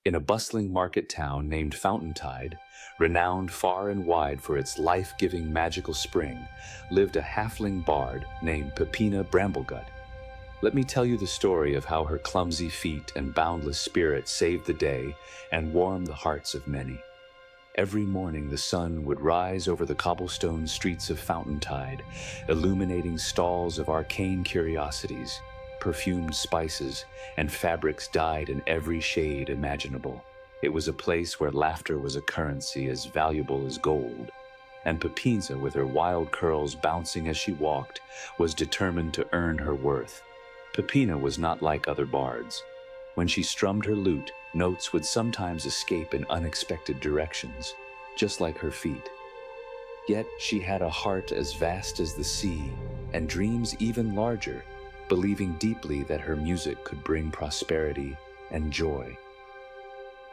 In a bustling market town named Fountaintide, renowned far and wide for its life-giving magical spring, lived a halfling bard named Pippina Bramblegut. Let me tell you the story of how her clumsy feet and boundless spirit saved the day and warmed the hearts of many. Every morning the sun would rise over the cobblestone streets of Fountaintide, illuminating stalls of arcane curiosities, perfumed spices, and fabrics dyed in every shade imaginable. It was a place where laughter was a currency as valuable as gold, and Pippina, with her wild curls bouncing as she walked, was determined to earn her worth. Pippina was not like other bards. When she strummed her lute, notes would sometimes escape in unexpected directions, just like her feet. Yet she had a heart as vast as the sea, and dreams even larger, believing deeply that her music could bring prosperity and joy.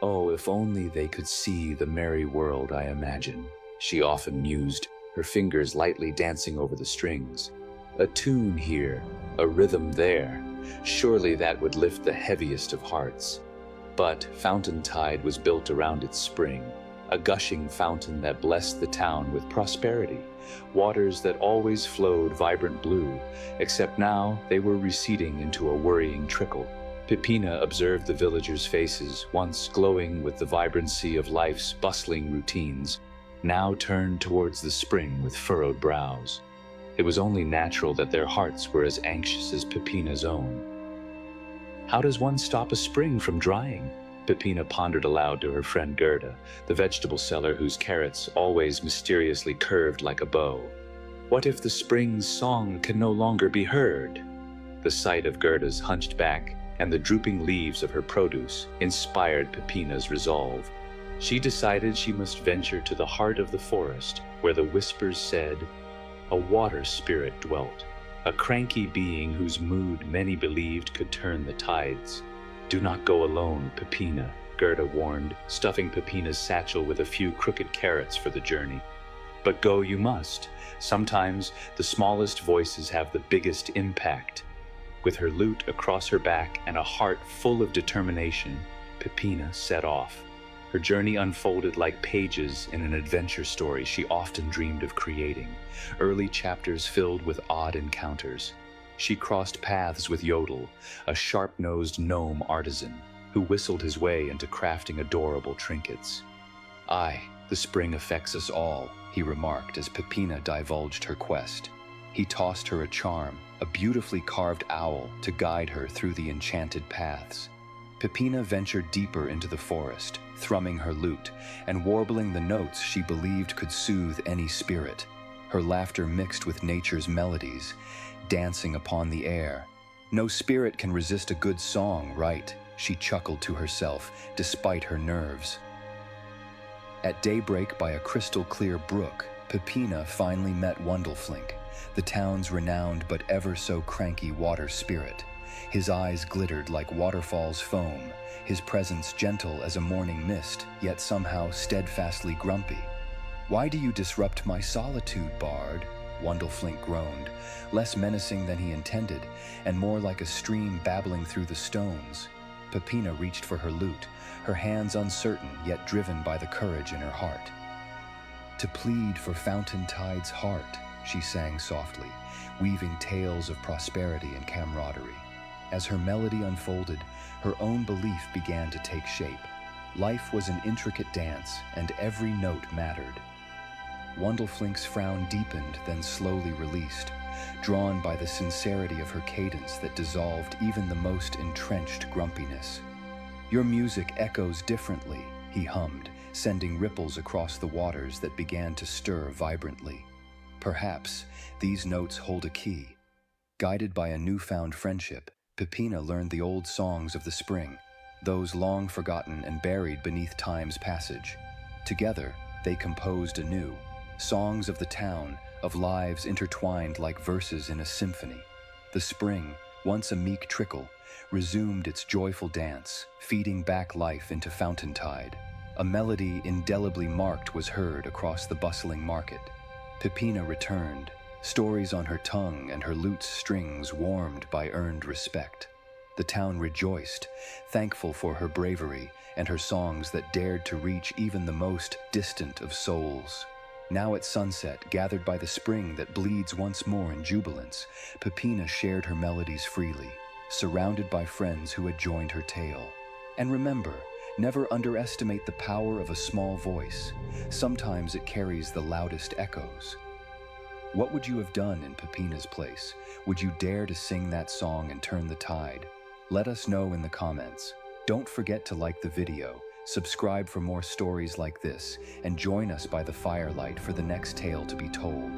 Oh, if only they could see the merry world I imagine, she often mused, her fingers lightly dancing over the strings. A tune here, a rhythm there, surely that would lift the heaviest of hearts. But Fountaintide was built around its spring, a gushing fountain that blessed the town with prosperity, waters that always flowed vibrant blue, except now they were receding into a worrying trickle. Pippina observed the villagers' faces, once glowing with the vibrancy of life's bustling routines, now turned towards the spring with furrowed brows. It was only natural that their hearts were as anxious as Pippina's own. How does one stop a spring from drying? Pippina pondered aloud to her friend Gerda, the vegetable seller whose carrots always mysteriously curved like a bow. What if the spring's song can no longer be heard? The sight of Gerda's hunched back and the drooping leaves of her produce inspired Pippina's resolve. She decided she must venture to the heart of the forest, where the whispers said, a water spirit dwelt, a cranky being whose mood many believed could turn the tides. Do not go alone, Pippina, Gerda warned, stuffing Pippina's satchel with a few crooked carrots for the journey. But go you must. Sometimes the smallest voices have the biggest impact. With her lute across her back and a heart full of determination, Pippina set off. Her journey unfolded like pages in an adventure story she often dreamed of creating, early chapters filled with odd encounters. She crossed paths with Yodel, a sharp-nosed gnome artisan, who whistled his way into crafting adorable trinkets. Aye, the spring affects us all, he remarked as Pippina divulged her quest. He tossed her a charm, a beautifully carved owl, to guide her through the enchanted paths. Pippina ventured deeper into the forest, thrumming her lute and warbling the notes she believed could soothe any spirit. Her laughter mixed with nature's melodies, dancing upon the air. No spirit can resist a good song, right? She chuckled to herself, despite her nerves. At daybreak by a crystal-clear brook, Pippina finally met Wundleflink, the town's renowned but ever so cranky water spirit. His eyes glittered like waterfall's foam, his presence gentle as a morning mist, yet somehow steadfastly grumpy. Why do you disrupt my solitude, bard? Wundleflink groaned, less menacing than he intended, and more like a stream babbling through the stones. Pippina reached for her lute, her hands uncertain yet driven by the courage in her heart. To plead for Fountaintide's heart, she sang softly, weaving tales of prosperity and camaraderie. As her melody unfolded, her own belief began to take shape. Life was an intricate dance, and every note mattered. Wundleflink's frown deepened, then slowly released, drawn by the sincerity of her cadence that dissolved even the most entrenched grumpiness. Your music echoes differently, he hummed, sending ripples across the waters that began to stir vibrantly. Perhaps these notes hold a key. Guided by a newfound friendship, Pippina learned the old songs of the spring, those long forgotten and buried beneath time's passage. Together, they composed anew, songs of the town, of lives intertwined like verses in a symphony. The spring, once a meek trickle, resumed its joyful dance, feeding back life into Fountaintide. A melody indelibly marked was heard across the bustling market. Pippina returned, stories on her tongue and her lute's strings warmed by earned respect. The town rejoiced, thankful for her bravery and her songs that dared to reach even the most distant of souls. Now at sunset, gathered by the spring that bleeds once more in jubilance, Pippina shared her melodies freely, surrounded by friends who had joined her tale. And remember, never underestimate the power of a small voice. Sometimes it carries the loudest echoes. What would you have done in Pippina's place? Would you dare to sing that song and turn the tide? Let us know in the comments. Don't forget to like the video, subscribe for more stories like this, and join us by the firelight for the next tale to be told.